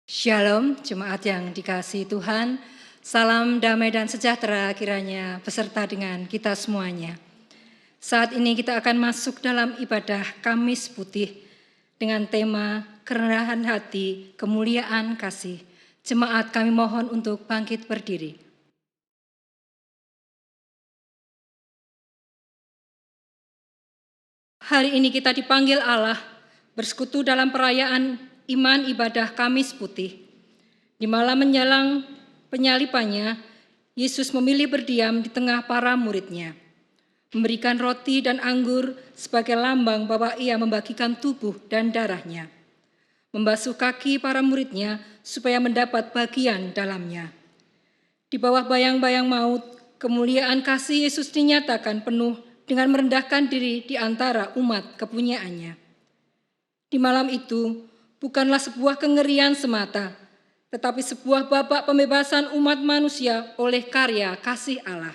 Shalom, jemaat yang dikasihi Tuhan. Salam damai dan sejahtera kiranya beserta dengan kita semuanya. Saat ini kita akan masuk dalam ibadah Kamis Putih dengan tema kerendahan hati, kemuliaan kasih. Jemaat kami mohon untuk bangkit berdiri. Hari ini kita dipanggil Allah bersekutu dalam perayaan iman ibadah Kamis Putih. Di malam menjelang penyalipannya, Yesus memilih berdiam di tengah para muridnya, memberikan roti dan anggur sebagai lambang bahwa ia membagikan tubuh dan darahnya, membasuh kaki para muridnya supaya mendapat bagian dalamnya. Di bawah bayang-bayang maut, kemuliaan kasih Yesus dinyatakan penuh dengan merendahkan diri di antara umat kepunyaannya. Di malam itu, bukanlah sebuah kengerian semata, tetapi sebuah babak pembebasan umat manusia oleh karya kasih Allah.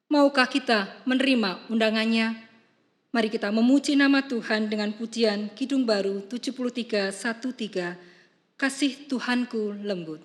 Maukah kita menerima undangannya? Mari kita memuji nama Tuhan dengan pujian Kidung Baru 73:1-3, Kasih Tuhanku Lembut.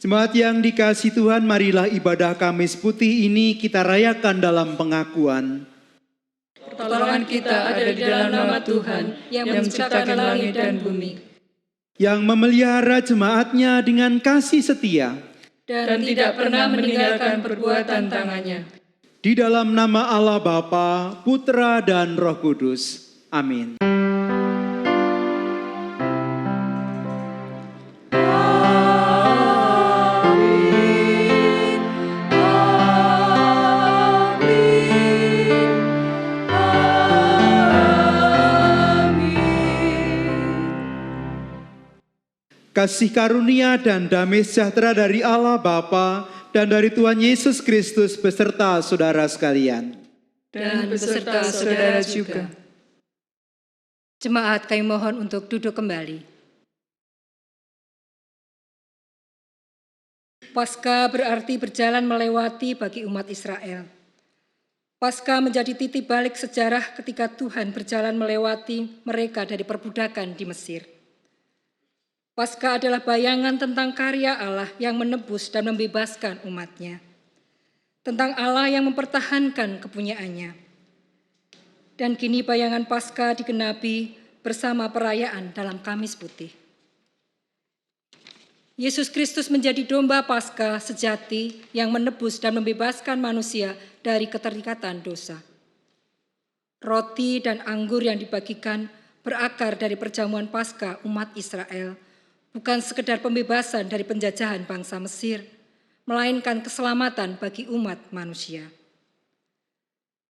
Jemaat yang dikasihi Tuhan, marilah ibadah Kamis Putih ini kita rayakan dalam pengakuan. Pertolongan kita ada di dalam nama Tuhan yang menciptakan langit dan bumi, yang memelihara jemaatnya dengan kasih setia, dan tidak pernah meninggalkan perbuatan tangannya. Di dalam nama Allah Bapa, Putra dan Roh Kudus. Amin. kasih karunia dan damai sejahtera dari Allah Bapa dan dari Tuhan Yesus Kristus beserta saudara sekalian. Dan beserta saudara juga. Jemaat, kami mohon untuk duduk kembali. Paskah berarti berjalan melewati bagi umat Israel. Paskah menjadi titik balik sejarah ketika Tuhan berjalan melewati mereka dari perbudakan di Mesir. Paskah adalah bayangan tentang karya Allah yang menebus dan membebaskan umatnya. Tentang Allah yang mempertahankan kepunyaannya. Dan kini bayangan Paskah digenapi bersama perayaan dalam Kamis Putih. Yesus Kristus menjadi domba Paskah sejati yang menebus dan membebaskan manusia dari keterikatan dosa. Roti dan anggur yang dibagikan berakar dari perjamuan Paskah umat Israel, bukan sekedar pembebasan dari penjajahan bangsa Mesir, melainkan keselamatan bagi umat manusia.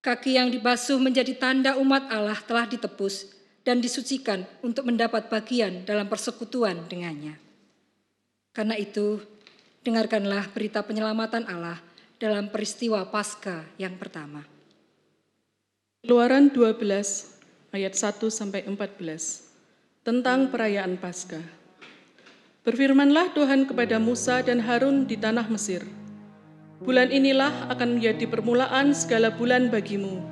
Kaki yang dibasuh menjadi tanda umat Allah telah ditebus dan disucikan untuk mendapat bagian dalam persekutuan dengannya. Karena itu, dengarkanlah berita penyelamatan Allah dalam peristiwa Paskah yang pertama. Keluaran 12 ayat 1-14 tentang perayaan Paskah. Berfirmanlah Tuhan kepada Musa dan Harun di tanah Mesir. Bulan inilah akan menjadi permulaan segala bulan bagimu.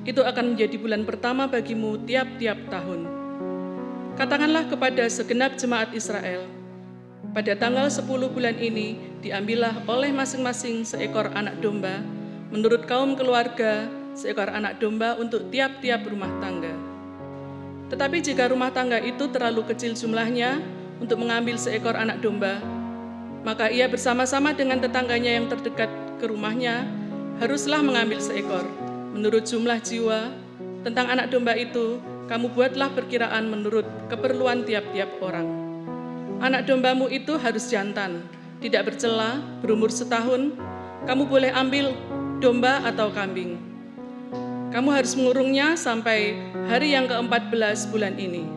Itu akan menjadi bulan pertama bagimu tiap-tiap tahun. Katakanlah kepada segenap jemaat Israel, pada tanggal 10 bulan ini diambillah oleh masing-masing seekor anak domba, menurut kaum keluarga seekor anak domba untuk tiap-tiap rumah tangga. Tetapi jika rumah tangga itu terlalu kecil jumlahnya untuk mengambil seekor anak domba, maka ia bersama-sama dengan tetangganya yang terdekat ke rumahnya haruslah mengambil seekor. Menurut jumlah jiwa, tentang anak domba itu, kamu buatlah perkiraan menurut keperluan tiap-tiap orang. Anak dombamu itu harus jantan, tidak bercela, berumur setahun. Kamu boleh ambil domba atau kambing. Kamu harus mengurungnya sampai hari yang ke-14 bulan ini.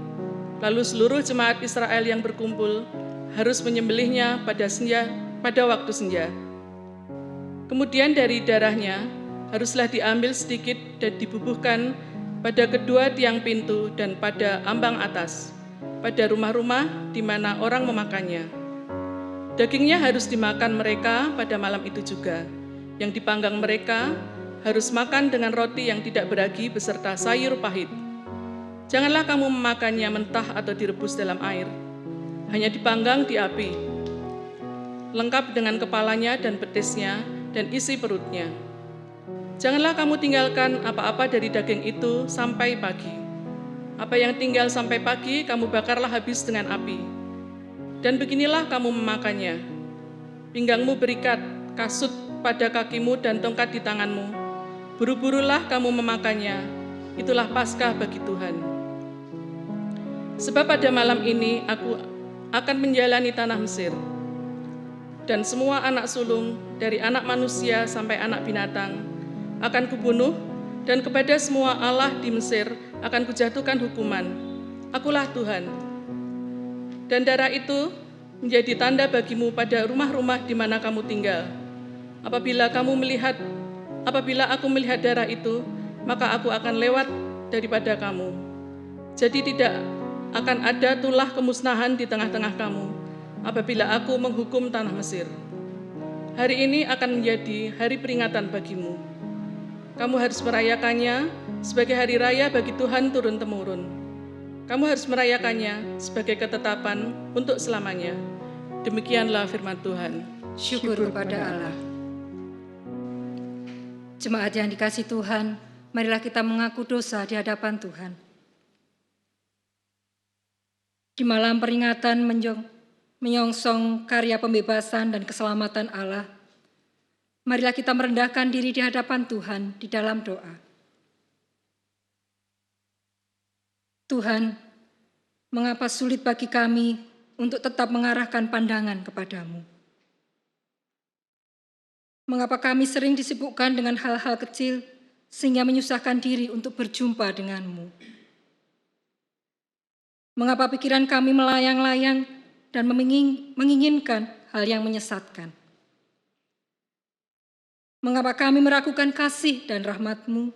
Lalu seluruh jemaat Israel yang berkumpul harus menyembelihnya pada waktu senja. Kemudian dari darahnya haruslah diambil sedikit dan dibubuhkan pada kedua tiang pintu dan pada ambang atas, pada rumah-rumah di mana orang memakannya. Dagingnya harus dimakan mereka pada malam itu juga. Yang dipanggang mereka harus makan dengan roti yang tidak beragi beserta sayur pahit. Janganlah kamu memakannya mentah atau direbus dalam air, hanya dipanggang di api, lengkap dengan kepalanya dan betisnya dan isi perutnya. Janganlah kamu tinggalkan apa-apa dari daging itu sampai pagi. Apa yang tinggal sampai pagi, kamu bakarlah habis dengan api. Dan beginilah kamu memakannya. Pinggangmu berikat, kasut pada kakimu dan tongkat di tanganmu. Buru-burulah kamu memakannya. Itulah Paskah bagi Tuhan. Sebab pada malam ini aku akan menjalani tanah Mesir. Dan semua anak sulung, dari anak manusia sampai anak binatang, akan kubunuh, dan kepada semua Allah di Mesir akan kujatuhkan hukuman. Akulah Tuhan. Dan darah itu menjadi tanda bagimu pada rumah-rumah di mana kamu tinggal. Apabila aku melihat darah itu, maka aku akan lewat daripada kamu. Jadi tidak akan ada tulah kemusnahan di tengah-tengah kamu apabila aku menghukum tanah Mesir. Hari ini akan menjadi hari peringatan bagimu. Kamu harus merayakannya sebagai hari raya bagi Tuhan turun-temurun. Kamu harus merayakannya sebagai ketetapan untuk selamanya. Demikianlah firman Tuhan. Syukur kepada Allah. Jemaat yang dikasihi Tuhan, marilah kita mengaku dosa di hadapan Tuhan. Di malam peringatan menyongsong karya pembebasan dan keselamatan Allah, marilah kita merendahkan diri di hadapan Tuhan di dalam doa. Tuhan, mengapa sulit bagi kami untuk tetap mengarahkan pandangan kepadamu? Mengapa kami sering disibukkan dengan hal-hal kecil sehingga menyusahkan diri untuk berjumpa denganmu? Mengapa pikiran kami melayang-layang dan menginginkan hal yang menyesatkan. Mengapa kami meragukan kasih dan rahmat-Mu?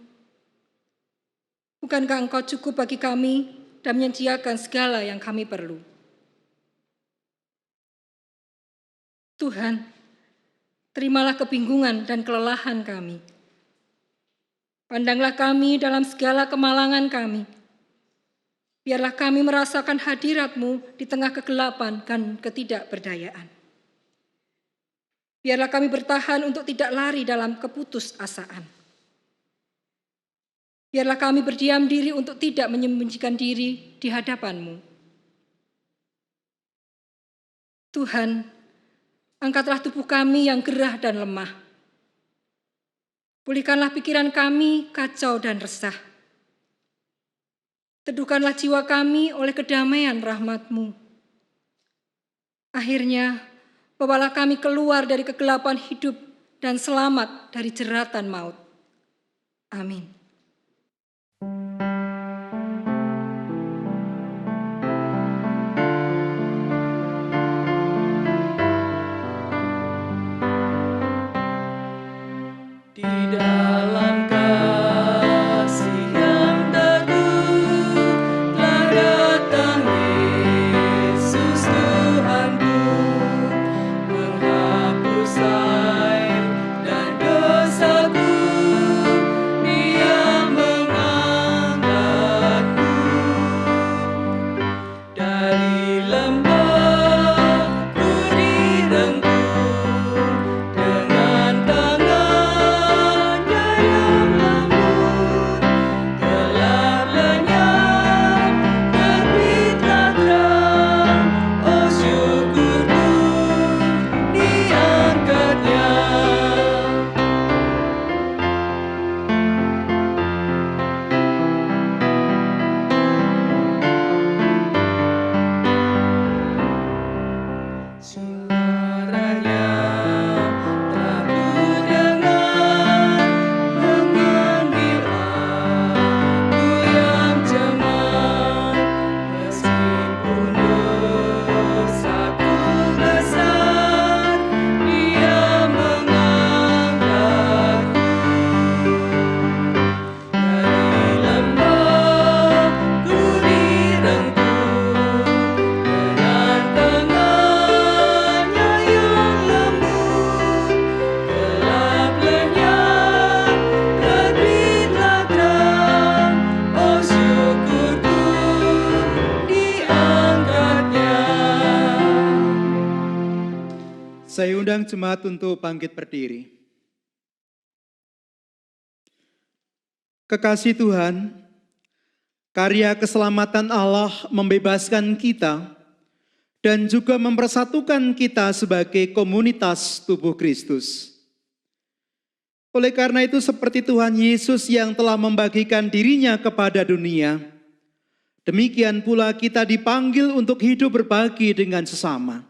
Bukankah Engkau cukup bagi kami dan menyediakan segala yang kami perlu? Tuhan, terimalah kebingungan dan kelelahan kami. Pandanglah kami dalam segala kemalangan kami. Biarlah kami merasakan hadirat-Mu di tengah kegelapan dan ketidakberdayaan. Biarlah kami bertahan untuk tidak lari dalam keputusasaan. Biarlah kami berdiam diri untuk tidak menyembunyikan diri di hadapan-Mu. Tuhan, angkatlah tubuh kami yang gerah dan lemah. Pulihkanlah pikiran kami kacau dan resah. Teduhkanlah jiwa kami oleh kedamaian rahmat-Mu. Akhirnya, bawalah kami keluar dari kegelapan hidup dan selamat dari jeratan maut. Amin. Di dalam kasih yang teguh telah datang Yesus Tuhanku, menghapus aib dan dosaku. Dia mengangkatku dari lembah ku direngkuh dengan tangannya yang lembut. Gelap lenyap, terbitlah terang. Oh syukurku, diangkatnya. Suaranya telah kudengar, memanggil aku yang jemaat. Meskipun dosaku besar, Dia mengangkatku dari lembah ku direngkuh dengan tangannya yang lembut. Gelap lenyap, terbitlah terang. Oh syukurku, diangkatnya. Saya undang jemaat untuk bangkit berdiri. Kekasih Tuhan, karya keselamatan Allah membebaskan kita dan juga mempersatukan kita sebagai komunitas tubuh Kristus. Oleh karena itu, seperti Tuhan Yesus yang telah membagikan dirinya kepada dunia, demikian pula kita dipanggil untuk hidup berbagi dengan sesama.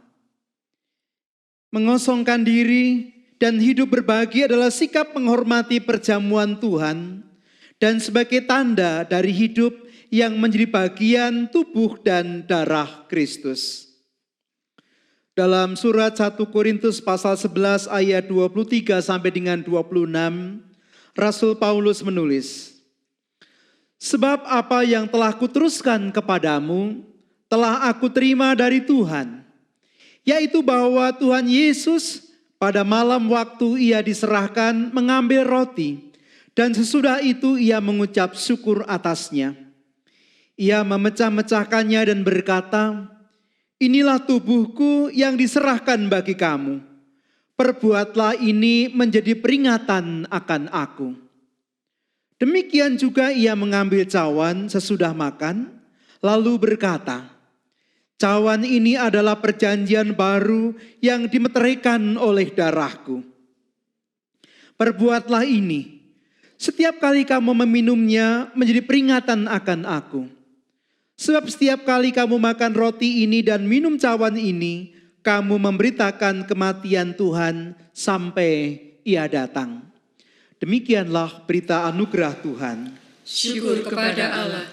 Mengosongkan diri dan hidup berbagi adalah sikap menghormati perjamuan Tuhan dan sebagai tanda dari hidup yang menjadi bagian tubuh dan darah Kristus. Dalam surat 1 Korintus pasal 11 ayat 23 sampai dengan 26, Rasul Paulus menulis, "Sebab apa yang telah kuteruskan kepadamu, telah aku terima dari Tuhan, yaitu bahwa Tuhan Yesus pada malam waktu Ia diserahkan mengambil roti, dan sesudah itu Ia mengucap syukur atasnya. Ia memecah-mecahkannya dan berkata, 'Inilah tubuhku yang diserahkan bagi kamu. Perbuatlah ini menjadi peringatan akan aku.' Demikian juga Ia mengambil cawan sesudah makan, lalu berkata, 'Cawan ini adalah perjanjian baru yang dimeteraikan oleh darahku. Perbuatlah ini setiap kali kamu meminumnya menjadi peringatan akan aku. Sebab setiap kali kamu makan roti ini dan minum cawan ini, kamu memberitakan kematian Tuhan sampai Ia datang.' Demikianlah berita anugerah Tuhan. Syukur kepada Allah.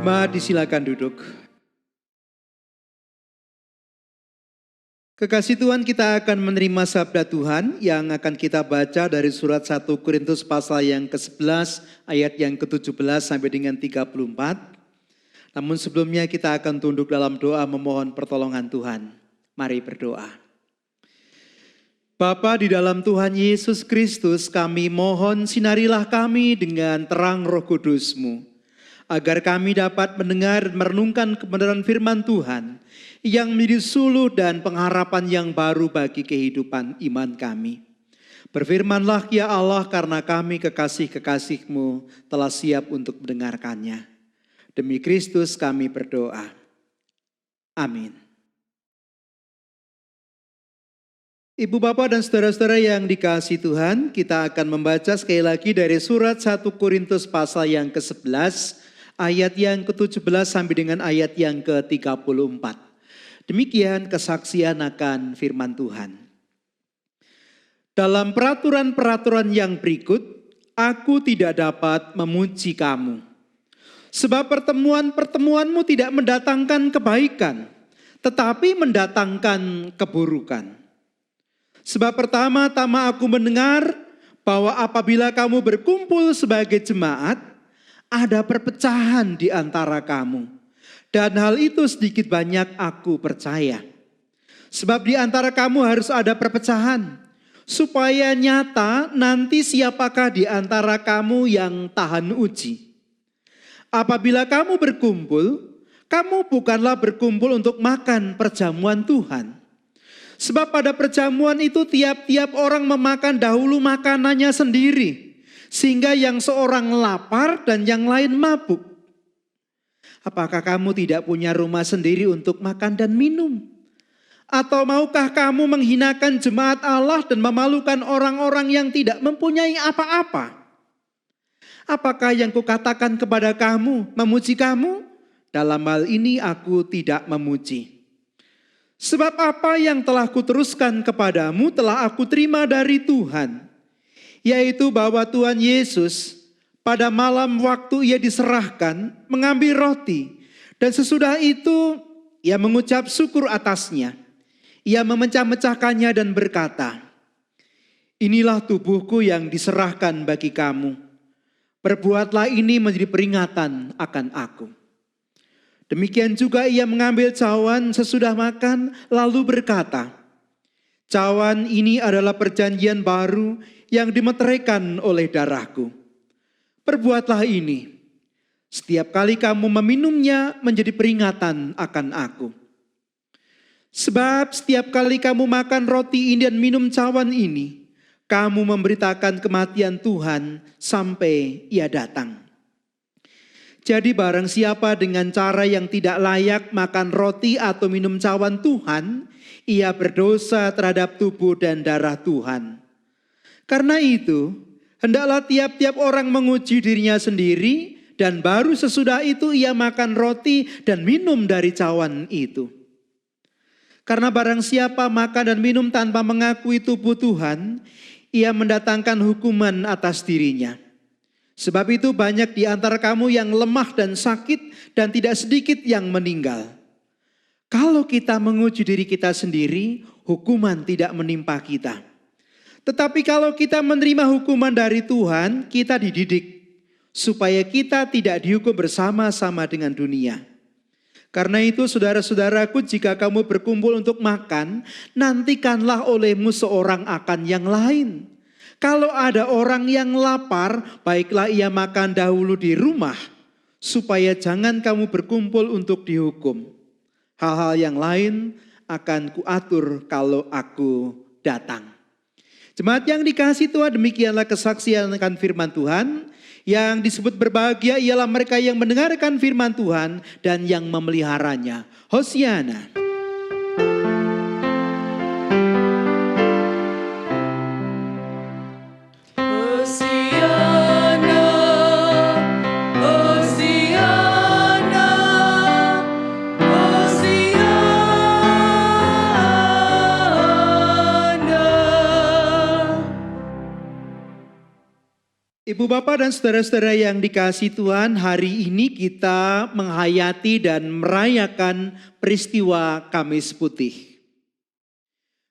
Jemaat disilakan duduk. Kekasih Tuhan, kita akan menerima sabda Tuhan yang akan kita baca dari surat 1 Korintus pasal yang ke-11 ayat yang ke-17 sampai dengan 34. Namun sebelumnya kita akan tunduk dalam doa memohon pertolongan Tuhan. Mari berdoa. Bapa di dalam Tuhan Yesus Kristus, kami mohon sinarilah kami dengan terang Roh Kudus-Mu, agar kami dapat mendengar dan merenungkan kebenaran firman Tuhan yang menjadi suluh dan pengharapan yang baru bagi kehidupan iman kami. Berfirmanlah ya Allah, karena kami kekasih-kekasih-Mu telah siap untuk mendengarkannya. Demi Kristus kami berdoa. Amin. Ibu bapak dan saudara-saudara yang dikasihi Tuhan, kita akan membaca sekali lagi dari surat 1 Korintus pasal yang ke-11, ayat yang ke-17 sampai dengan ayat yang ke-34. Demikian kesaksian akan firman Tuhan. Dalam peraturan-peraturan yang berikut, aku tidak dapat memuji kamu. Sebab pertemuan-pertemuanmu tidak mendatangkan kebaikan, tetapi mendatangkan keburukan. Sebab pertama-tama aku mendengar bahwa apabila kamu berkumpul sebagai jemaat, ada perpecahan di antara kamu. Dan hal itu sedikit banyak aku percaya. Sebab di antara kamu harus ada perpecahan, supaya nyata nanti siapakah di antara kamu yang tahan uji. Apabila kamu berkumpul, kamu bukanlah berkumpul untuk makan perjamuan Tuhan. Sebab pada perjamuan itu tiap-tiap orang memakan dahulu makanannya sendiri, sehingga yang seorang lapar dan yang lain mabuk. Apakah kamu tidak punya rumah sendiri untuk makan dan minum? Atau maukah kamu menghinakan jemaat Allah dan memalukan orang-orang yang tidak mempunyai apa-apa? Apakah yang kukatakan kepada kamu memuji kamu? Dalam hal ini aku tidak memuji. Sebab apa yang telah kuteruskan kepadamu telah aku terima dari Tuhan, yaitu bahwa Tuhan Yesus pada malam waktu ia diserahkan mengambil roti, dan sesudah itu ia mengucap syukur atasnya. Ia memecah-mecahkannya dan berkata, inilah tubuhku yang diserahkan bagi kamu. Perbuatlah ini menjadi peringatan akan aku. Demikian juga ia mengambil cawan sesudah makan lalu berkata, cawan ini adalah perjanjian baru yang dimeteraikan oleh darahku. Perbuatlah ini, setiap kali kamu meminumnya menjadi peringatan akan aku. Sebab setiap kali kamu makan roti ini dan minum cawan ini, kamu memberitakan kematian Tuhan sampai ia datang. Jadi barang siapa dengan cara yang tidak layak makan roti atau minum cawan Tuhan, ia berdosa terhadap tubuh dan darah Tuhan. Karena itu, hendaklah tiap-tiap orang menguji dirinya sendiri, dan baru sesudah itu ia makan roti dan minum dari cawan itu. Karena barang siapa makan dan minum tanpa mengakui tubuh Tuhan, ia mendatangkan hukuman atas dirinya. Sebab itu banyak di antara kamu yang lemah dan sakit, dan tidak sedikit yang meninggal. Kalau kita menguji diri kita sendiri, hukuman tidak menimpa kita. Tetapi kalau kita menerima hukuman dari Tuhan, kita dididik, supaya kita tidak dihukum bersama-sama dengan dunia. Karena itu saudara-saudaraku, jika kamu berkumpul untuk makan, nantikanlah olehmu seorang akan yang lain. Kalau ada orang yang lapar, baiklah ia makan dahulu di rumah, supaya jangan kamu berkumpul untuk dihukum. Hal-hal yang lain akan kuatur kalau aku datang. Jemaat yang dikasihi Tuhan, demikianlah kesaksian akan firman Tuhan. Yang disebut berbahagia ialah mereka yang mendengarkan firman Tuhan dan yang memeliharanya. Hosiana. Ibu bapak dan saudara-saudara yang dikasihi Tuhan, hari ini kita menghayati dan merayakan peristiwa Kamis Putih.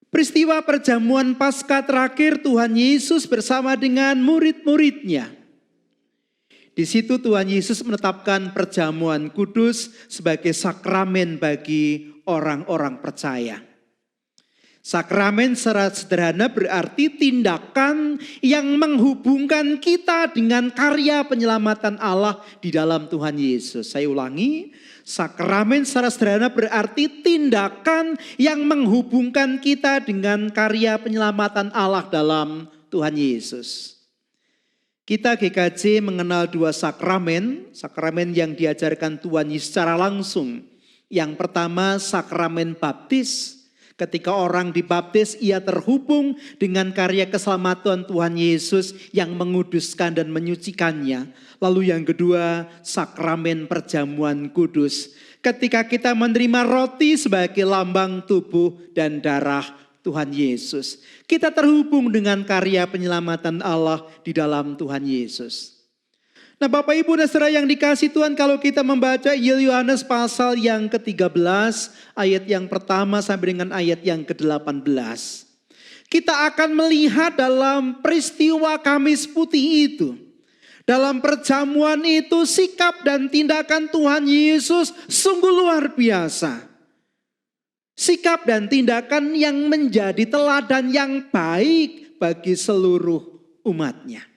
Peristiwa perjamuan Paskah terakhir Tuhan Yesus bersama dengan murid-muridnya. Di situ Tuhan Yesus menetapkan perjamuan kudus sebagai sakramen bagi orang-orang percaya. Sakramen secara sederhana berarti tindakan yang menghubungkan kita dengan karya penyelamatan Allah di dalam Tuhan Yesus. Saya ulangi, sakramen secara sederhana berarti tindakan yang menghubungkan kita dengan karya penyelamatan Allah dalam Tuhan Yesus. Kita GKJ mengenal dua sakramen yang diajarkan Tuhan Yesus secara langsung. Yang pertama sakramen baptis. Ketika orang dibaptis, ia terhubung dengan karya keselamatan Tuhan Yesus yang menguduskan dan menyucikannya. Lalu yang kedua, sakramen perjamuan kudus. Ketika kita menerima roti sebagai lambang tubuh dan darah Tuhan Yesus, kita terhubung dengan karya penyelamatan Allah di dalam Tuhan Yesus. Nah Bapak Ibu dan Saudara yang dikasihi Tuhan, kalau kita membaca Injil Yohanes pasal yang ke-13, ayat yang pertama sampai dengan ayat yang ke-18. Kita akan melihat dalam peristiwa Kamis Putih itu. Dalam perjamuan itu sikap dan tindakan Tuhan Yesus sungguh luar biasa. Sikap dan tindakan yang menjadi teladan yang baik bagi seluruh umatnya.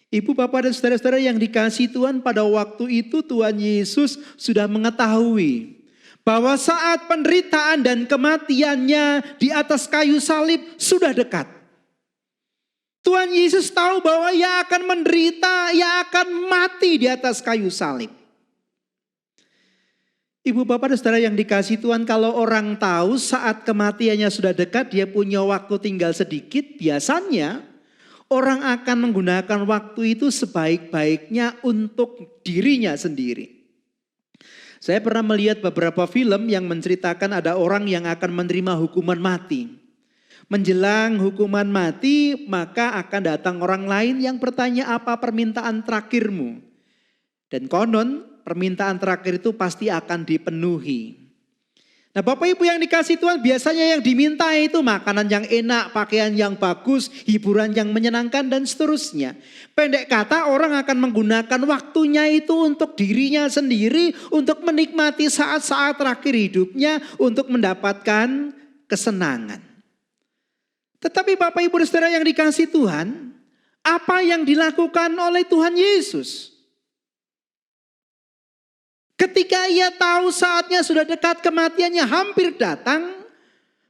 Ibu, bapak, dan saudara-saudara yang dikasihi Tuhan, pada waktu itu Tuhan Yesus sudah mengetahui bahwa saat penderitaan dan kematiannya di atas kayu salib sudah dekat. Tuhan Yesus tahu bahwa ia akan menderita, ia akan mati di atas kayu salib. Ibu, bapak, dan saudara yang dikasihi Tuhan, kalau orang tahu saat kematiannya sudah dekat, dia punya waktu tinggal sedikit, biasanya orang akan menggunakan waktu itu sebaik-baiknya untuk dirinya sendiri. Saya pernah melihat beberapa film yang menceritakan ada orang yang akan menerima hukuman mati. Menjelang hukuman mati, maka akan datang orang lain yang bertanya, apa permintaan terakhirmu? Dan konon permintaan terakhir itu pasti akan dipenuhi. Nah Bapak Ibu yang dikasihi Tuhan, biasanya yang diminta itu makanan yang enak, pakaian yang bagus, hiburan yang menyenangkan dan seterusnya. Pendek kata, orang akan menggunakan waktunya itu untuk dirinya sendiri, untuk menikmati saat-saat terakhir hidupnya, untuk mendapatkan kesenangan. Tetapi Bapak Ibu dan Saudara yang dikasihi Tuhan, apa yang dilakukan oleh Tuhan Yesus? Ketika ia tahu saatnya sudah dekat, kematiannya hampir datang.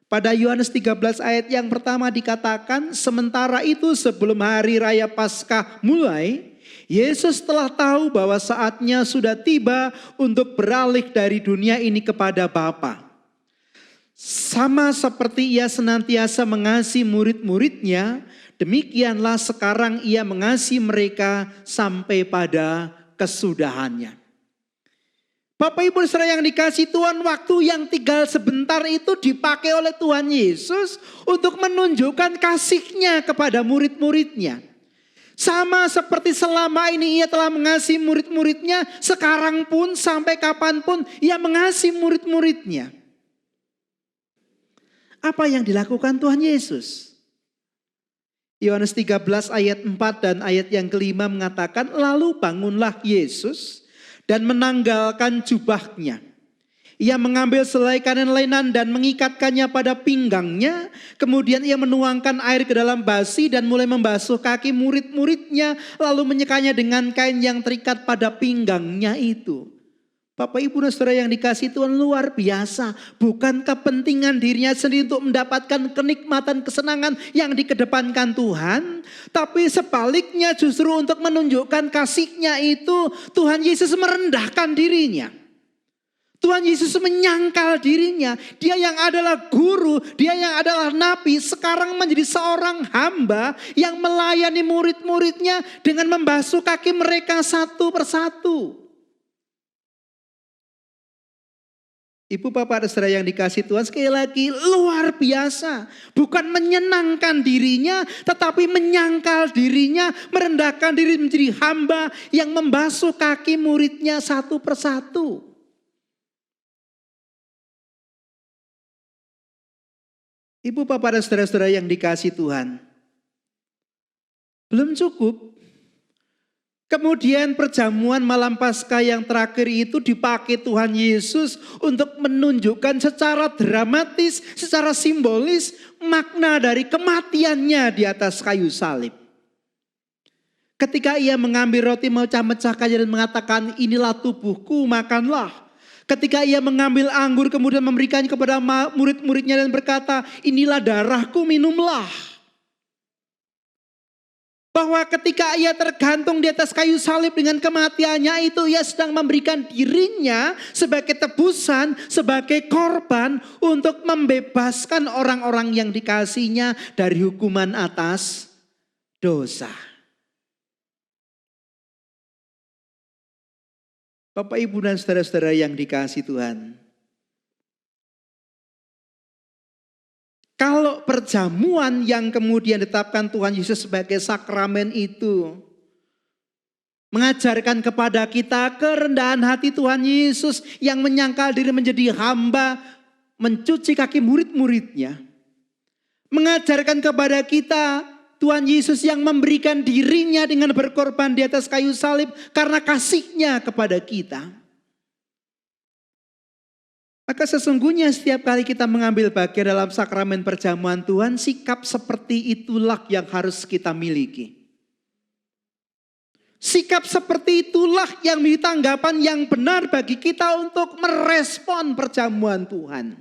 Pada Yohanes 13 ayat yang pertama dikatakan, sementara itu sebelum hari raya Paskah mulai, Yesus telah tahu bahwa saatnya sudah tiba untuk beralih dari dunia ini kepada Bapa. Sama seperti ia senantiasa mengasihi murid-muridnya, demikianlah sekarang ia mengasihi mereka sampai pada kesudahannya. Bapak Ibu Saudara yang dikasihi Tuhan, waktu yang tinggal sebentar itu dipakai oleh Tuhan Yesus untuk menunjukkan kasih-Nya kepada murid-muridnya. Sama seperti selama ini ia telah mengasihi murid-muridnya, sekarang pun sampai kapanpun ia mengasihi murid-muridnya. Apa yang dilakukan Tuhan Yesus? Yohanes 13 ayat 4 dan ayat yang kelima mengatakan, lalu bangunlah Yesus dan menanggalkan jubahnya. Ia mengambil selai kain lenan dan mengikatkannya pada pinggangnya. Kemudian ia menuangkan air ke dalam basi dan mulai membasuh kaki murid-muridnya. Lalu menyekanya dengan kain yang terikat pada pinggangnya itu. Bapak Ibu dan Saudara yang dikasihi Tuhan, luar biasa. Bukan kepentingan dirinya sendiri untuk mendapatkan kenikmatan, kesenangan yang dikedepankan Tuhan. Tapi sebaliknya justru untuk menunjukkan kasih-Nya itu Tuhan Yesus merendahkan dirinya. Tuhan Yesus menyangkal dirinya. Dia yang adalah guru, dia yang adalah nabi, sekarang menjadi seorang hamba yang melayani murid-muridnya dengan membasuh kaki mereka satu persatu. Ibu bapak dan saudara yang dikasih Tuhan, sekali lagi luar biasa. Bukan menyenangkan dirinya, tetapi menyangkal dirinya, merendahkan diri menjadi hamba yang membasuh kaki muridnya satu persatu. Ibu bapak dan saudara-saudara yang dikasih Tuhan, belum cukup. Kemudian perjamuan malam Paskah yang terakhir itu dipakai Tuhan Yesus untuk menunjukkan secara dramatis, secara simbolis makna dari kematiannya di atas kayu salib. Ketika ia mengambil roti, memecah-mecahkannya dan mengatakan, inilah tubuhku, makanlah. Ketika ia mengambil anggur kemudian memberikannya kepada murid-muridnya dan berkata, inilah darahku, minumlah. Bahwa ketika ia tergantung di atas kayu salib dengan kematiannya itu, ia sedang memberikan dirinya sebagai tebusan, sebagai korban untuk membebaskan orang-orang yang dikasihinya dari hukuman atas dosa. Bapak, Ibu, dan saudara-saudara yang dikasihi Tuhan, kalau perjamuan yang kemudian ditetapkan Tuhan Yesus sebagai sakramen itu mengajarkan kepada kita kerendahan hati Tuhan Yesus yang menyangkal diri menjadi hamba, mencuci kaki murid-muridnya. Mengajarkan kepada kita Tuhan Yesus yang memberikan dirinya dengan berkorban di atas kayu salib karena kasihnya kepada kita. Maka sesungguhnya setiap kali kita mengambil bagian dalam sakramen perjamuan Tuhan, sikap seperti itulah yang harus kita miliki. Sikap seperti itulah yang menjadi tanggapan yang benar bagi kita untuk merespon perjamuan Tuhan.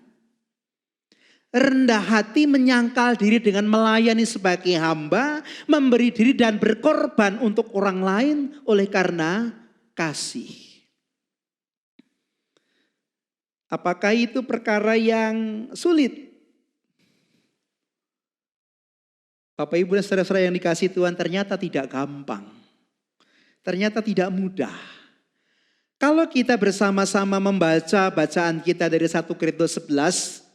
Rendah hati, menyangkal diri dengan melayani sebagai hamba, memberi diri dan berkorban untuk orang lain oleh karena kasih. Apakah itu perkara yang sulit? Bapak, Ibu, dan saudara-saudara yang dikasihi Tuhan, ternyata tidak gampang. Ternyata tidak mudah. Kalau kita bersama-sama membaca bacaan kita dari 1 Korintus 11,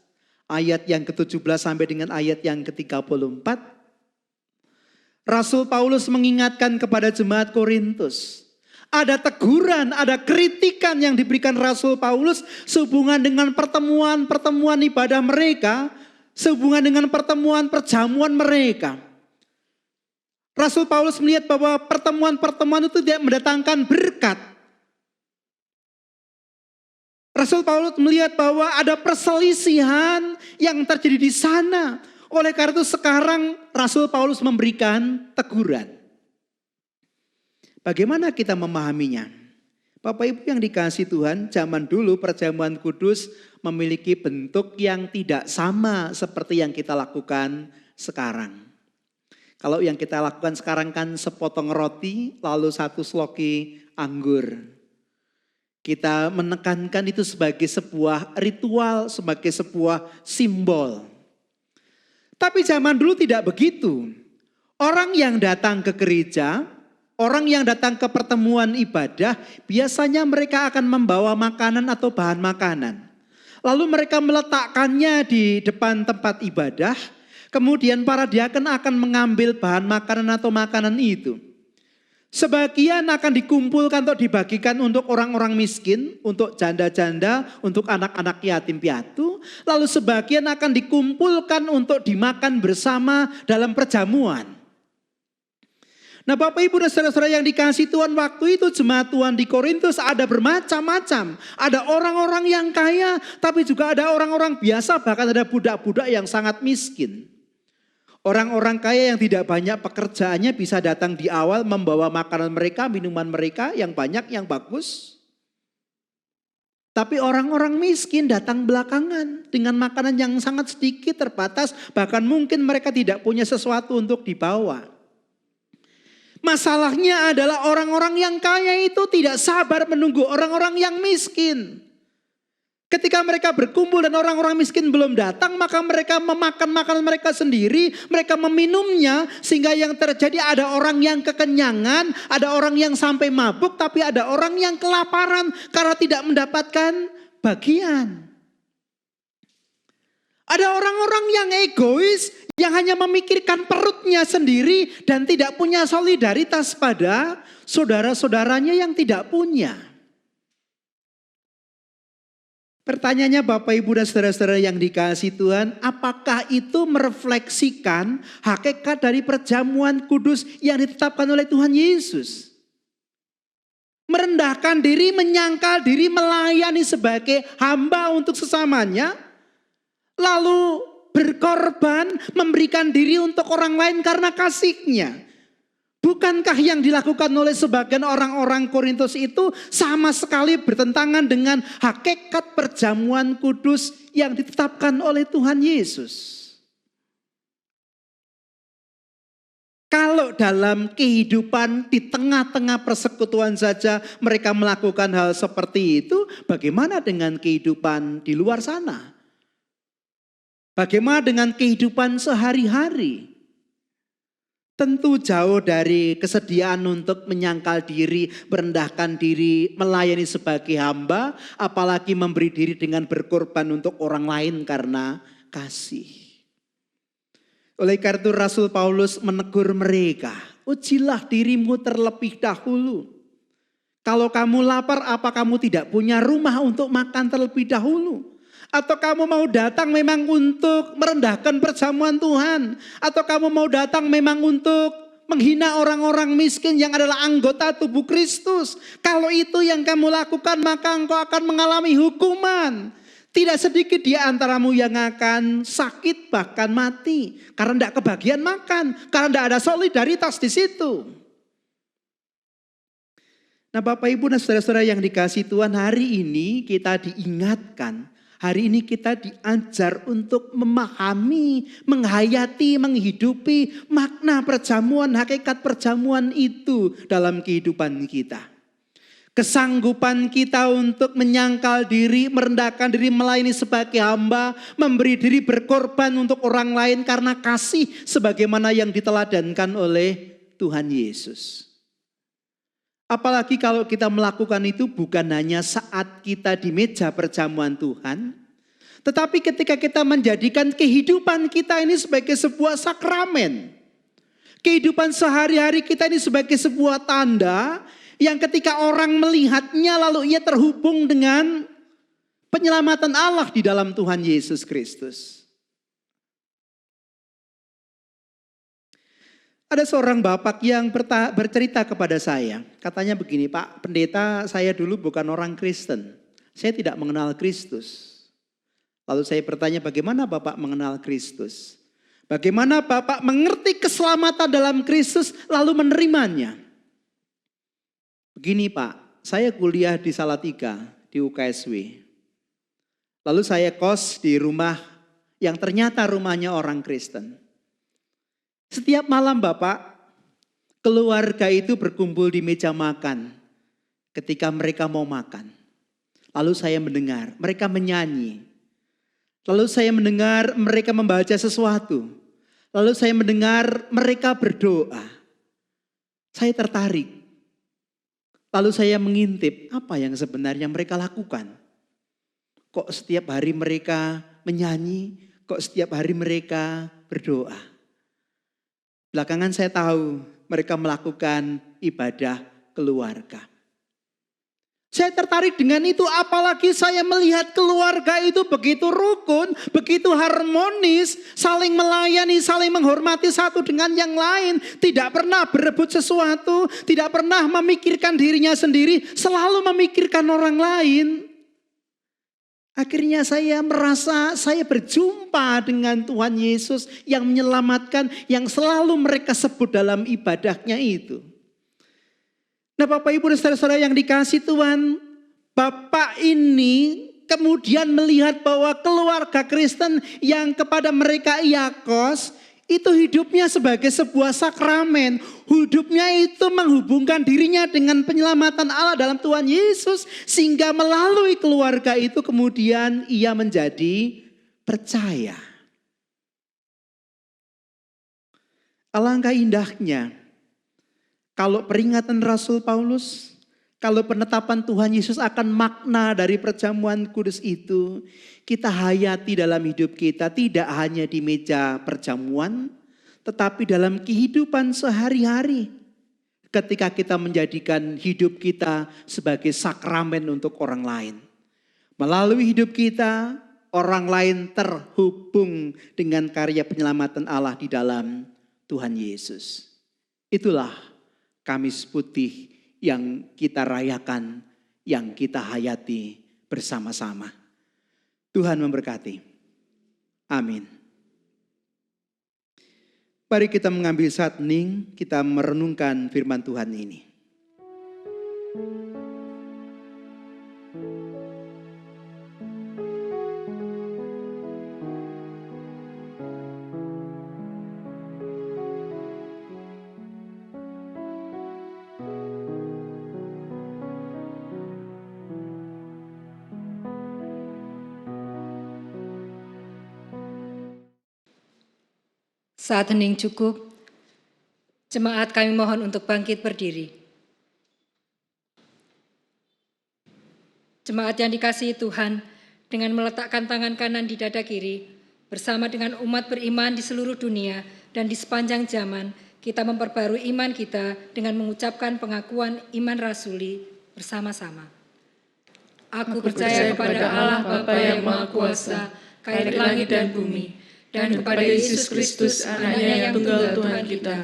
ayat yang ke-17 sampai dengan ayat yang ke-34. Rasul Paulus mengingatkan kepada jemaat Korintus. Ada teguran, ada kritikan yang diberikan Rasul Paulus sehubungan dengan pertemuan-pertemuan ibadah mereka, sehubungan dengan pertemuan perjamuan mereka. Rasul Paulus melihat bahwa pertemuan-pertemuan itu tidak mendatangkan berkat. Rasul Paulus melihat bahwa ada perselisihan yang terjadi di sana. Oleh karena itu sekarang Rasul Paulus memberikan teguran. Bagaimana kita memahaminya? Bapak, Ibu yang dikasihi Tuhan, zaman dulu perjamuan kudus memiliki bentuk yang tidak sama seperti yang kita lakukan sekarang. Kalau yang kita lakukan sekarang kan sepotong roti lalu satu sloki anggur. Kita menekankan itu sebagai sebuah ritual, sebagai sebuah simbol. Tapi zaman dulu tidak begitu. Orang yang datang ke gereja, orang yang datang ke pertemuan ibadah, biasanya mereka akan membawa makanan atau bahan makanan. Lalu mereka meletakkannya di depan tempat ibadah, kemudian para diakon akan mengambil bahan makanan atau makanan itu. Sebagian akan dikumpulkan untuk dibagikan untuk orang-orang miskin, untuk janda-janda, untuk anak-anak yatim piatu. Lalu sebagian akan dikumpulkan untuk dimakan bersama dalam perjamuan. Nah, Bapak, Ibu, dan saudara-saudara yang dikasihi Tuhan, waktu itu jemaat Tuhan di Korintus ada bermacam-macam. Ada orang-orang yang kaya, tapi juga ada orang-orang biasa, bahkan ada budak-budak yang sangat miskin. Orang-orang kaya yang tidak banyak pekerjaannya bisa datang di awal membawa makanan mereka, minuman mereka yang banyak, yang bagus. Tapi orang-orang miskin datang belakangan dengan makanan yang sangat sedikit, terbatas, bahkan mungkin mereka tidak punya sesuatu untuk dibawa. Masalahnya adalah orang-orang yang kaya itu tidak sabar menunggu orang-orang yang miskin. Ketika mereka berkumpul dan orang-orang miskin belum datang, maka mereka memakan makanan mereka sendiri, mereka meminumnya, sehingga yang terjadi ada orang yang kekenyangan, ada orang yang sampai mabuk, tapi ada orang yang kelaparan karena tidak mendapatkan bagian. Ada orang-orang yang egois, yang hanya memikirkan perutnya sendiri dan tidak punya solidaritas pada saudara-saudaranya yang tidak punya. Pertanyaannya Bapak, Ibu, dan saudara-saudara yang dikasihi Tuhan, apakah itu merefleksikan hakikat dari perjamuan kudus yang ditetapkan oleh Tuhan Yesus? Merendahkan diri, menyangkal diri, melayani sebagai hamba untuk sesamanya, lalu berkorban, memberikan diri untuk orang lain karena kasihnya. Bukankah yang dilakukan oleh sebagian orang-orang Korintus itu sama sekali bertentangan dengan hakikat perjamuan kudus yang ditetapkan oleh Tuhan Yesus? Kalau dalam kehidupan di tengah-tengah persekutuan saja mereka melakukan hal seperti itu, bagaimana dengan kehidupan di luar sana? Bagaimana dengan kehidupan sehari-hari? Tentu jauh dari kesediaan untuk menyangkal diri, merendahkan diri, melayani sebagai hamba, apalagi memberi diri dengan berkorban untuk orang lain karena kasih. Oleh karena itu Rasul Paulus menegur mereka, ujilah dirimu terlebih dahulu. Kalau kamu lapar, apa kamu tidak punya rumah untuk makan terlebih dahulu? Atau kamu mau datang memang untuk merendahkan perjamuan Tuhan? Atau kamu mau datang memang untuk menghina orang-orang miskin yang adalah anggota tubuh Kristus? Kalau itu yang kamu lakukan, maka engkau akan mengalami hukuman. Tidak sedikit di antaramu yang akan sakit bahkan mati. Karena tidak kebagian makan. Karena tidak ada solidaritas di situ. Nah Bapak Ibu dan saudara-saudara yang dikasihi Tuhan, hari ini kita diingatkan. Hari ini kita diajar untuk memahami, menghayati, menghidupi makna perjamuan, hakikat perjamuan itu dalam kehidupan kita. Kesanggupan kita untuk menyangkal diri, merendahkan diri, melayani sebagai hamba, memberi diri berkorban untuk orang lain karena kasih sebagaimana yang diteladankan oleh Tuhan Yesus. Apalagi kalau kita melakukan itu bukan hanya saat kita di meja perjamuan Tuhan, tetapi ketika kita menjadikan kehidupan kita ini sebagai sebuah sakramen. Kehidupan sehari-hari kita ini sebagai sebuah tanda yang ketika orang melihatnya lalu ia terhubung dengan penyelamatan Allah di dalam Tuhan Yesus Kristus. Ada seorang bapak yang bercerita kepada saya. Katanya begini, Pak Pendeta, saya dulu bukan orang Kristen. Saya tidak mengenal Kristus. Lalu saya bertanya, bagaimana Bapak mengenal Kristus? Bagaimana Bapak mengerti keselamatan dalam Kristus lalu menerimanya? Begini Pak, saya kuliah di Salatiga, di UKSW. Lalu saya kos di rumah yang ternyata rumahnya orang Kristen. Setiap malam Bapak, keluarga itu berkumpul di meja makan ketika mereka mau makan. Lalu saya mendengar mereka menyanyi. Lalu saya mendengar mereka membaca sesuatu. Lalu saya mendengar mereka berdoa. Saya tertarik. Lalu saya mengintip apa yang sebenarnya mereka lakukan. Kok setiap hari mereka menyanyi, kok setiap hari mereka berdoa. Belakangan saya tahu mereka melakukan ibadah keluarga. Saya tertarik dengan itu, apalagi saya melihat keluarga itu begitu rukun, begitu harmonis, saling melayani, saling menghormati satu dengan yang lain. Tidak pernah berebut sesuatu, tidak pernah memikirkan dirinya sendiri, selalu memikirkan orang lain. Akhirnya saya merasa saya berjumpa dengan Tuhan Yesus yang menyelamatkan, yang selalu mereka sebut dalam ibadahnya itu. Nah Bapak Ibu dan saudara-saudara yang dikasihi Tuhan, Bapak ini kemudian melihat bahwa keluarga Kristen yang kepada mereka ia kos, itu hidupnya sebagai sebuah sakramen. Hidupnya itu menghubungkan dirinya dengan penyelamatan Allah dalam Tuhan Yesus. Sehingga melalui keluarga itu kemudian ia menjadi percaya. Alangkah indahnya kalau peringatan Rasul Paulus Kalau penetapan Tuhan Yesus akan makna dari perjamuan kudus itu, kita hayati dalam hidup kita tidak hanya di meja perjamuan, tetapi dalam kehidupan sehari-hari. Ketika kita menjadikan hidup kita sebagai sakramen untuk orang lain. Melalui hidup kita, orang lain terhubung dengan karya penyelamatan Allah di dalam Tuhan Yesus. Itulah Kamis Putih yang kita rayakan, yang kita hayati bersama-sama. Tuhan memberkati. Amin. Mari kita mengambil saat hening, kita merenungkan firman Tuhan ini. Saat hening cukup, jemaat kami mohon untuk bangkit berdiri. Jemaat yang dikasihi Tuhan, dengan meletakkan tangan kanan di dada kiri, bersama dengan umat beriman di seluruh dunia dan di sepanjang zaman, kita memperbarui iman kita dengan mengucapkan pengakuan iman rasuli bersama-sama. Aku percaya kepada Allah Bapa yang Maha Kuasa, Kait langit dan bumi, dan kepada Yesus Kristus, anaknya yang tunggal Tuhan kita,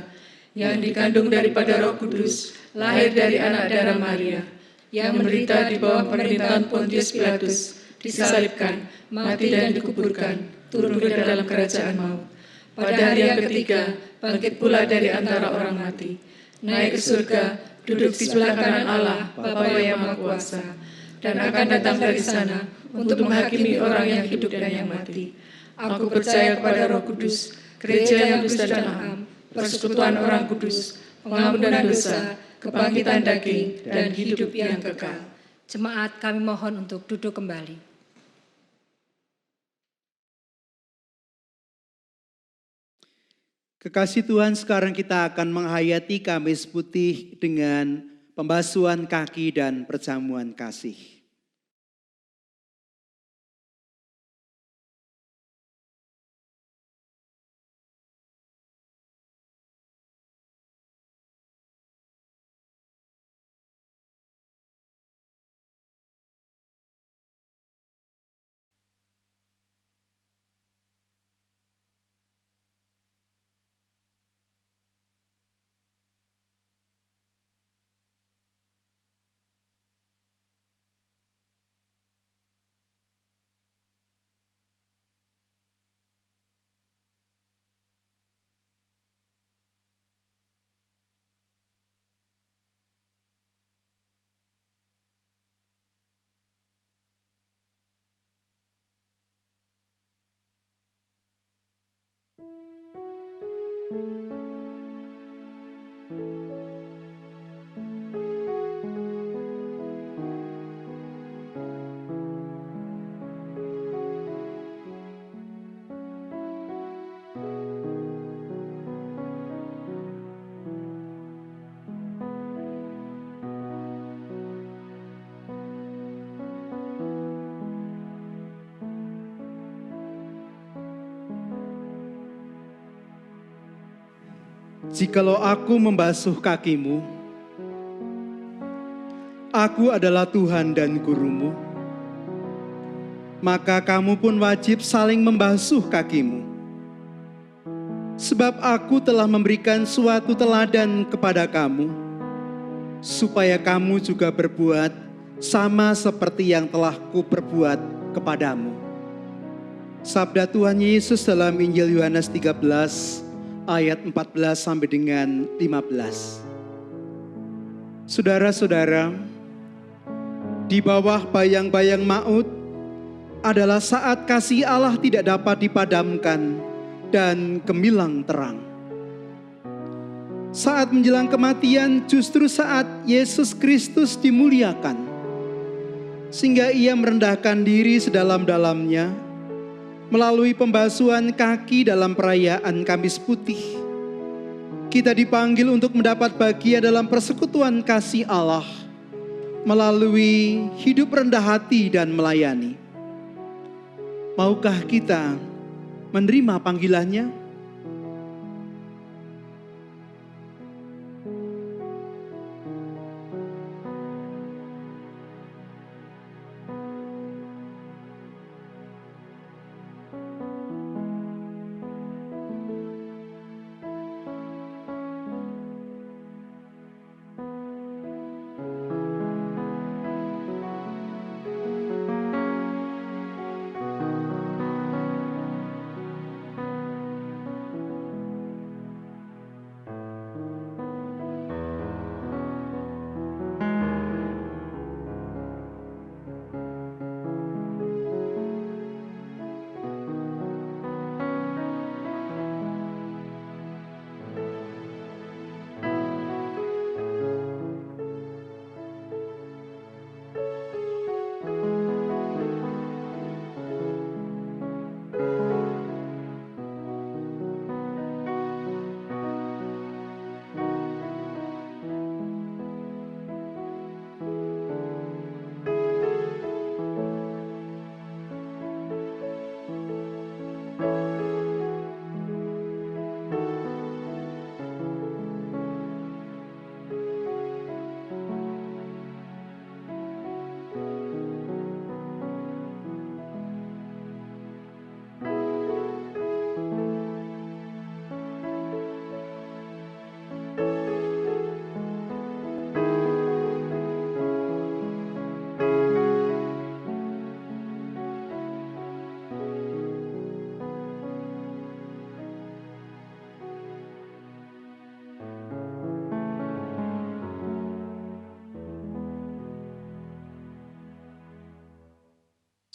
yang dikandung daripada Roh Kudus, lahir dari anak darah Maria, yang menderita di bawah pemerintahan Pontius Pilatus, disalibkan, mati dan dikuburkan, turun ke dalam kerajaan maut. Pada hari yang ketiga, bangkit pula dari antara orang mati, naik ke surga, duduk di sebelah kanan Allah, Bapa yang Maha Kuasa, dan akan datang dari sana untuk menghakimi orang yang hidup dan yang mati. Aku percaya kepada Roh Kudus, gereja yang kudus dan am, persekutuan orang kudus, pengampunan dosa, kebangkitan daging, dan hidup yang kekal. Jemaat kami mohon untuk duduk kembali. Kekasih Tuhan, sekarang kita akan menghayati Kamis Putih dengan pembasuhan kaki dan perjamuan kasih. Jikalau aku membasuh kakimu, aku adalah Tuhan dan gurumu, maka kamu pun wajib saling membasuh kakimu. Sebab aku telah memberikan suatu teladan kepada kamu, supaya kamu juga berbuat sama seperti yang telah kuperbuat kepadamu. Sabda Tuhan Yesus dalam Injil Yohanes 13 ayat 14 sampai dengan 15. Saudara-saudara, di bawah bayang-bayang maut adalah saat kasih Allah tidak dapat dipadamkan dan gemilang terang. Saat menjelang kematian justru saat Yesus Kristus dimuliakan, sehingga ia merendahkan diri sedalam-dalamnya melalui pembasuhan kaki dalam perayaan Kamis Putih. Kita dipanggil untuk mendapat bagian dalam persekutuan kasih Allah melalui hidup rendah hati dan melayani. Maukah kita menerima panggilannya?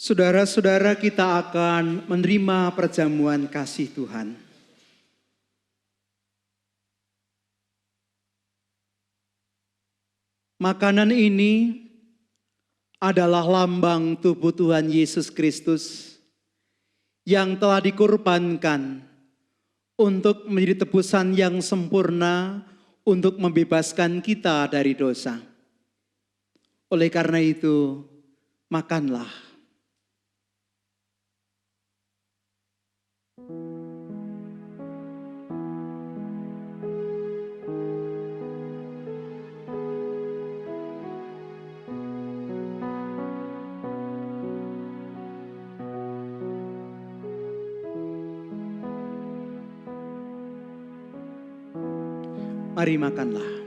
Saudara-saudara, kita akan menerima perjamuan kasih Tuhan. Makanan ini adalah lambang tubuh Tuhan Yesus Kristus yang telah dikorbankan untuk menjadi tebusan yang sempurna untuk membebaskan kita dari dosa. Oleh karena itu, makanlah. Mari makanlah.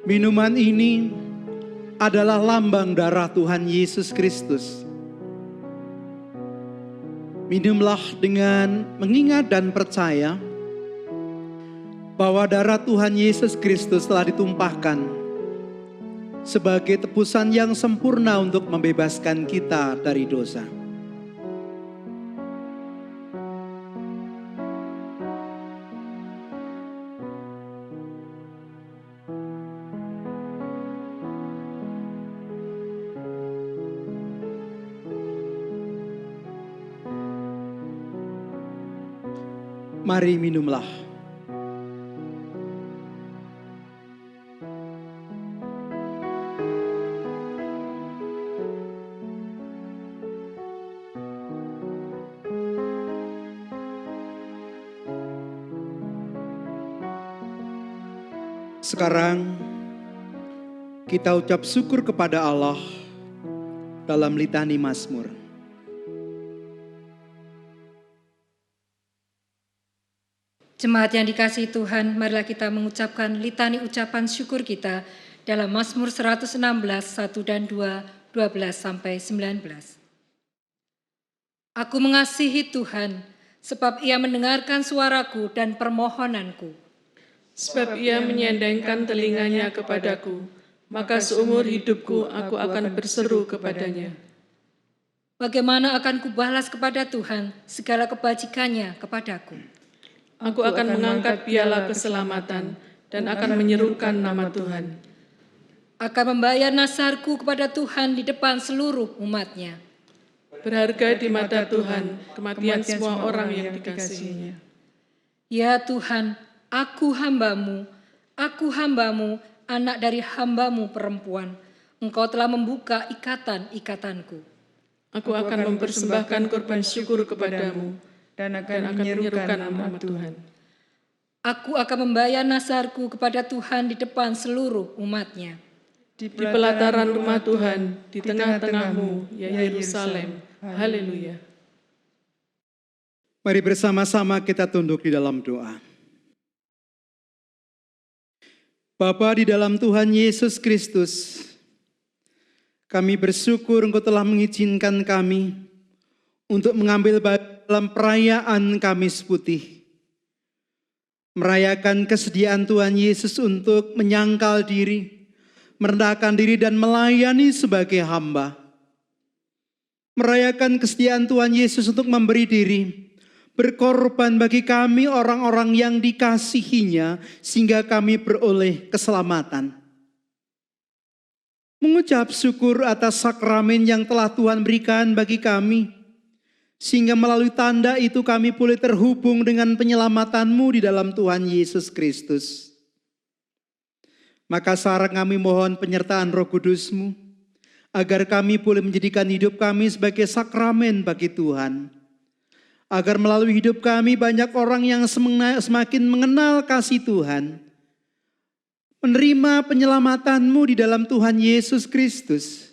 Minuman ini adalah lambang darah Tuhan Yesus Kristus. Minumlah dengan mengingat dan percaya bahwa darah Tuhan Yesus Kristus telah ditumpahkan sebagai tebusan yang sempurna untuk membebaskan kita dari dosa. Mari minumlah. Sekarang kita ucap syukur kepada Allah dalam litani Mazmur. Jemaat yang dikasihi Tuhan, marilah kita mengucapkan litani ucapan syukur kita dalam Mazmur 116, 1 dan 2, 12 sampai 19. Aku mengasihi Tuhan, sebab Ia mendengarkan suaraku dan permohonanku. Sebab Ia menyandangkan telinganya kepadaku, maka seumur hidupku aku akan berseru kepadanya. Bagaimana akan kubalas kepada Tuhan segala kebajikannya kepadaku? Aku akan mengangkat piala keselamatan dan akan menyerukan nama Tuhan. Akan membayar nasarku kepada Tuhan di depan seluruh umatnya. Berharga di mata Tuhan kematian semua orang yang dikasihinya. Ya Tuhan, aku hambamu, anak dari hambamu perempuan. Engkau telah membuka ikatan-ikatanku. Aku akan mempersembahkan korban syukur kepadamu dan akan menyerukan nama Tuhan. Aku akan membayar nasarku kepada Tuhan di depan seluruh umatnya. Di pelataran rumah Tuhan, di tengah-tengahmu, ya Yerusalem. Haleluya. Mari bersama-sama kita tunduk di dalam doa. Bapa di dalam Tuhan Yesus Kristus, kami bersyukur Engkau telah mengizinkan kami untuk mengambil bagian dalam perayaan Kamis Putih. Merayakan kesediaan Tuhan Yesus untuk menyangkal diri, merendahkan diri dan melayani sebagai hamba. Merayakan kesediaan Tuhan Yesus untuk memberi diri, berkorban bagi kami orang-orang yang dikasihinya sehingga kami beroleh keselamatan. Mengucap syukur atas sakramen yang telah Tuhan berikan bagi kami, sehingga melalui tanda itu kami boleh terhubung dengan penyelamatanmu di dalam Tuhan Yesus Kristus. Maka sekarang kami mohon penyertaan Roh Kudus-Mu, agar kami boleh menjadikan hidup kami sebagai sakramen bagi Tuhan. Agar melalui hidup kami banyak orang yang semakin mengenal kasih Tuhan, menerima penyelamatanmu di dalam Tuhan Yesus Kristus,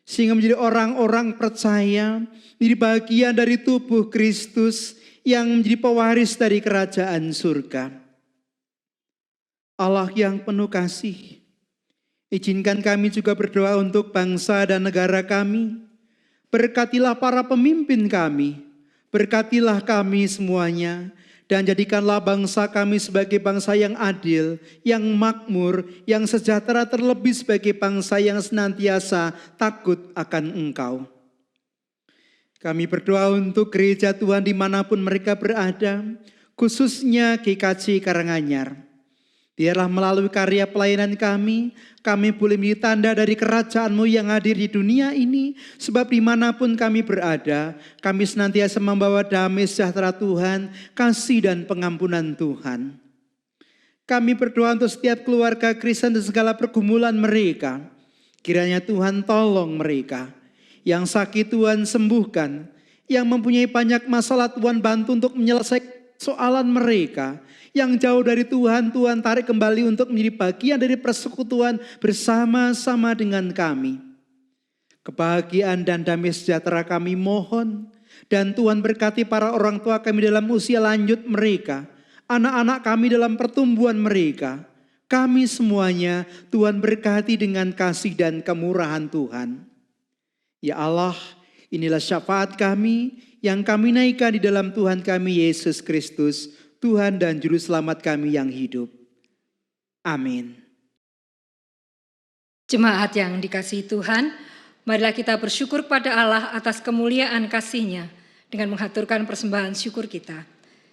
sehingga menjadi orang-orang percaya, menjadi bagian dari tubuh Kristus yang menjadi pewaris dari kerajaan surga. Allah yang penuh kasih, izinkan kami juga berdoa untuk bangsa dan negara kami. Berkatilah para pemimpin kami, berkatilah kami semuanya, dan jadikanlah bangsa kami sebagai bangsa yang adil, yang makmur, yang sejahtera, terlebih sebagai bangsa yang senantiasa takut akan Engkau. Kami berdoa untuk gereja Tuhan dimanapun mereka berada, khususnya GKJ Karanganyar. Biarlah melalui karya pelayanan kami boleh menjadi tanda dari kerajaan-Mu yang hadir di dunia ini. Sebab dimanapun kami berada, kami senantiasa membawa damai sejahtera Tuhan, kasih dan pengampunan Tuhan. Kami berdoa untuk setiap keluarga Kristen dan segala pergumulan mereka. Kiranya Tuhan tolong mereka. Yang sakit Tuhan sembuhkan. Yang mempunyai banyak masalah Tuhan bantu untuk menyelesaikan soalan mereka. Yang jauh dari Tuhan, Tuhan tarik kembali untuk menjadi bagian dari persekutuan bersama-sama dengan kami. Kebahagiaan dan damai sejahtera kami mohon. Dan Tuhan berkati para orang tua kami dalam usia lanjut mereka. Anak-anak kami dalam pertumbuhan mereka. Kami semuanya Tuhan berkati dengan kasih dan kemurahan Tuhan. Ya Allah, inilah syafaat kami yang kami naikkan di dalam Tuhan kami Yesus Kristus, Tuhan dan Juru Selamat kami yang hidup. Amin. Jemaat yang dikasihi Tuhan, marilah kita bersyukur pada Allah atas kemuliaan kasih-Nya dengan menghaturkan persembahan syukur kita.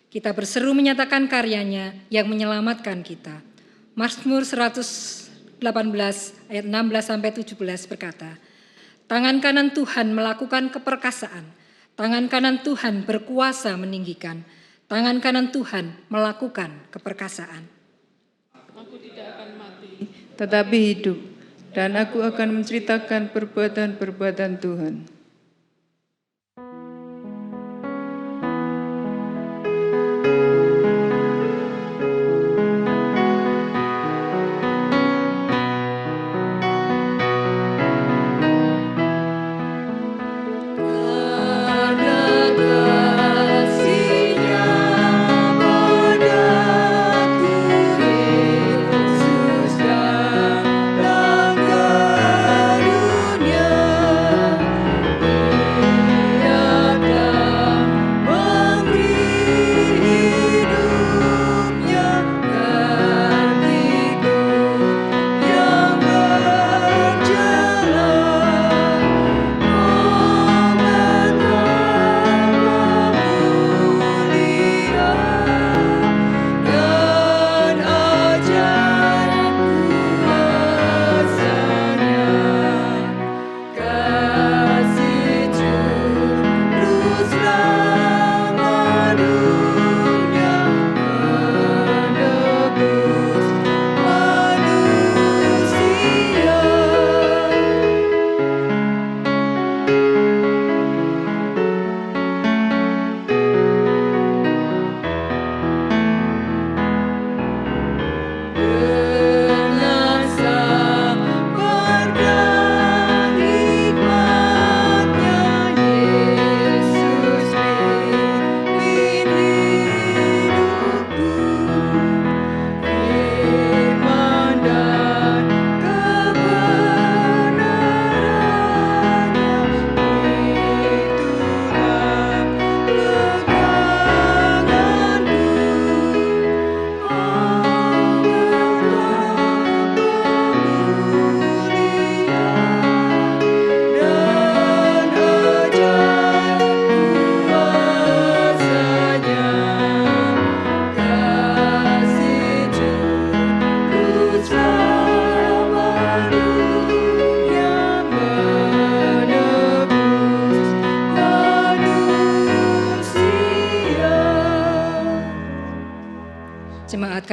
Kita berseru menyatakan karyanya yang menyelamatkan kita. Mazmur 118 ayat 16-17 berkata, tangan kanan Tuhan melakukan keperkasaan, tangan kanan Tuhan berkuasa meninggikan, tangan kanan Tuhan melakukan keperkasaan. Aku tidak akan mati, tetapi hidup, dan aku akan menceritakan perbuatan-perbuatan Tuhan.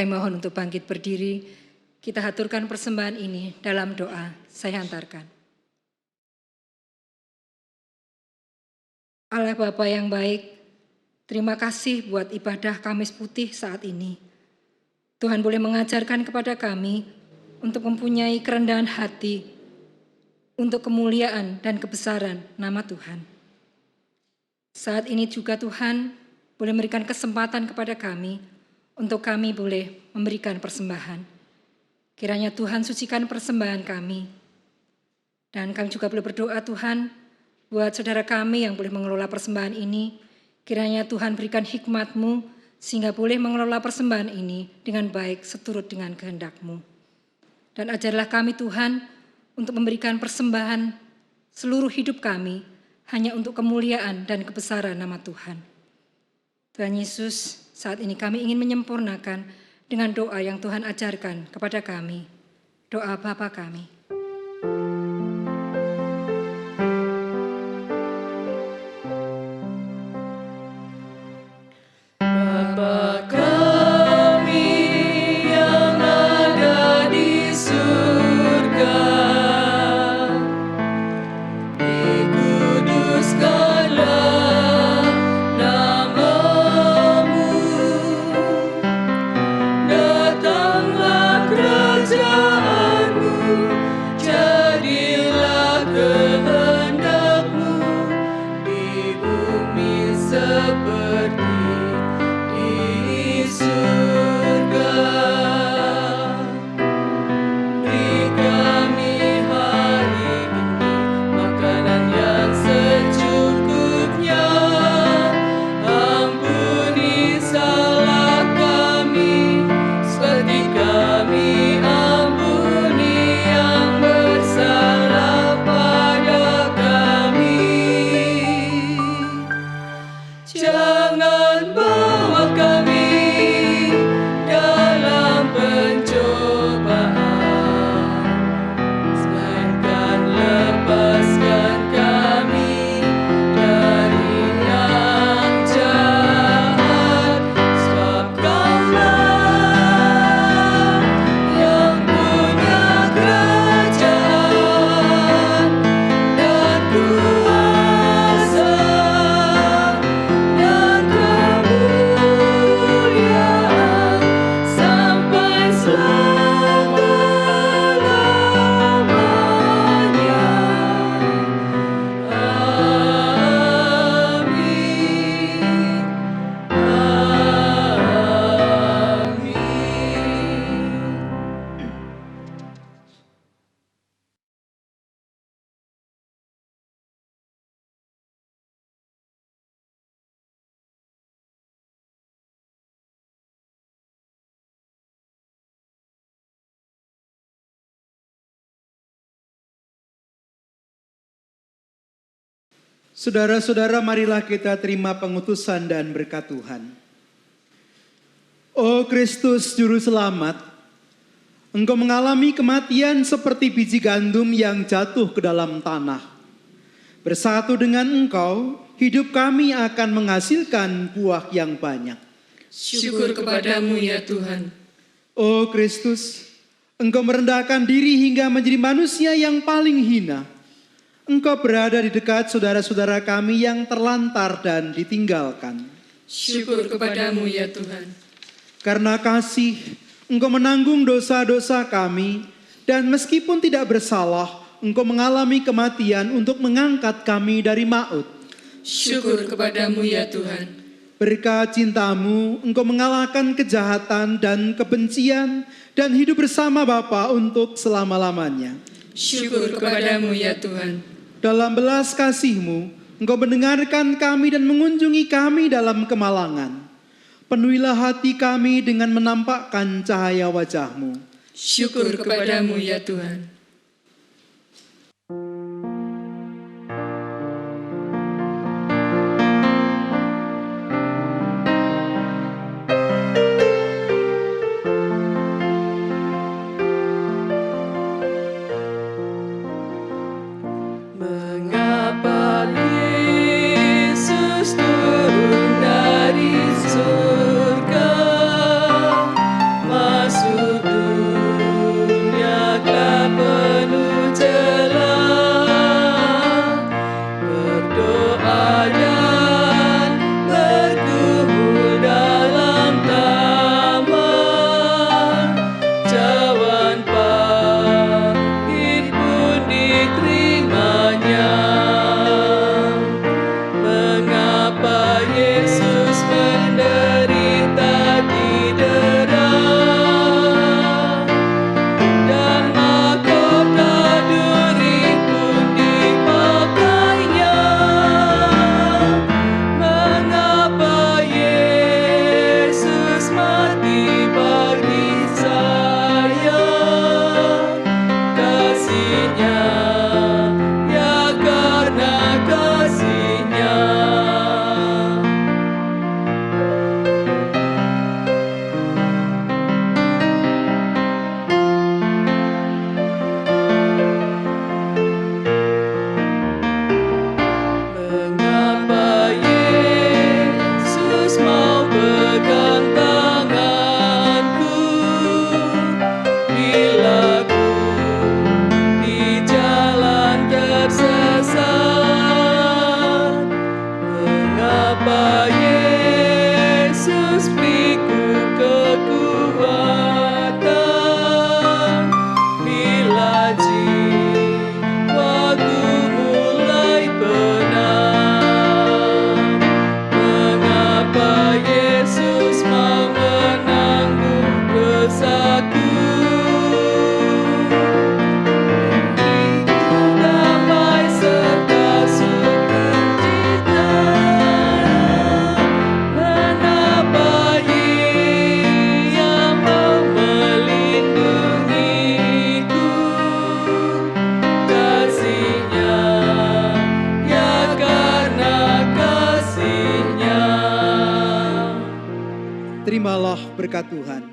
Kami mohon untuk bangkit berdiri. Kita haturkan persembahan ini dalam doa. Saya hantarkan. Allah Bapa yang baik, terima kasih buat ibadah Kamis Putih saat ini. Tuhan boleh mengajarkan kepada kami untuk mempunyai kerendahan hati untuk kemuliaan dan kebesaran nama Tuhan. Saat ini juga Tuhan boleh memberikan kesempatan kepada kami untuk kami boleh memberikan persembahan. Kiranya Tuhan sucikan persembahan kami. Dan kami juga boleh berdoa Tuhan buat saudara kami yang boleh mengelola persembahan ini. Kiranya Tuhan berikan hikmat-Mu sehingga boleh mengelola persembahan ini dengan baik seturut dengan kehendak-Mu. Dan ajarlah kami Tuhan untuk memberikan persembahan seluruh hidup kami hanya untuk kemuliaan dan kebesaran nama Tuhan. Tuhan Yesus, saat ini kami ingin menyempurnakan dengan doa yang Tuhan ajarkan kepada kami. Doa Bapa kami. Bapa kami yang ada di surga, dikuduskanlah nama-Mu, datanglah kerajaan-Mu, jadilah kehendak-Mu di bumi seperti di surga. Beri kami hari ini makanan yang secukupnya. Ampuni salah kami seperti kami ampuni yang bersalah pada kami. Jangan bawa kami dalam pencobaan, melainkan lepaskan kami dari yang jahat. Sebab Kaulah yang punya kerajaan dan kuasa dan kemuliaan sampai selama-lamanya. Amin. Amin. Saudara-saudara, marilah kita terima pengutusan dan berkat Tuhan. Oh Kristus Juru Selamat, Engkau mengalami kematian seperti biji gandum yang jatuh ke dalam tanah. Bersatu dengan Engkau, hidup kami akan menghasilkan buah yang banyak. Syukur kepadamu ya Tuhan. Oh Kristus, Engkau merendahkan diri hingga menjadi manusia yang paling hina. Engkau berada di dekat saudara-saudara kami yang terlantar dan ditinggalkan. Syukur kepadamu ya Tuhan. Karena kasih, Engkau menanggung dosa-dosa kami, dan meskipun tidak bersalah, Engkau mengalami kematian untuk mengangkat kami dari maut. Syukur kepadamu ya Tuhan. Berkat cinta-Mu, Engkau mengalahkan kejahatan dan kebencian, dan hidup bersama Bapa untuk selama-lamanya. Syukur kepadamu ya Tuhan. Dalam belas kasih-Mu, Engkau mendengarkan kami dan mengunjungi kami dalam kemalangan. Penuhilah hati kami dengan menampakkan cahaya wajah-Mu. Syukur kepadamu ya Tuhan. Mengapa Yesus turun dari surga? Terimalah berkat Tuhan.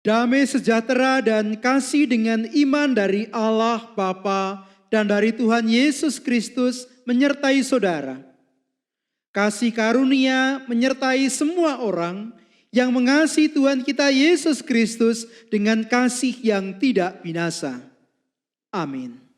Damai sejahtera dan kasih dengan iman dari Allah Bapa dan dari Tuhan Yesus Kristus menyertai saudara. Kasih karunia menyertai semua orang yang mengasihi Tuhan kita Yesus Kristus dengan kasih yang tidak binasa. Amin.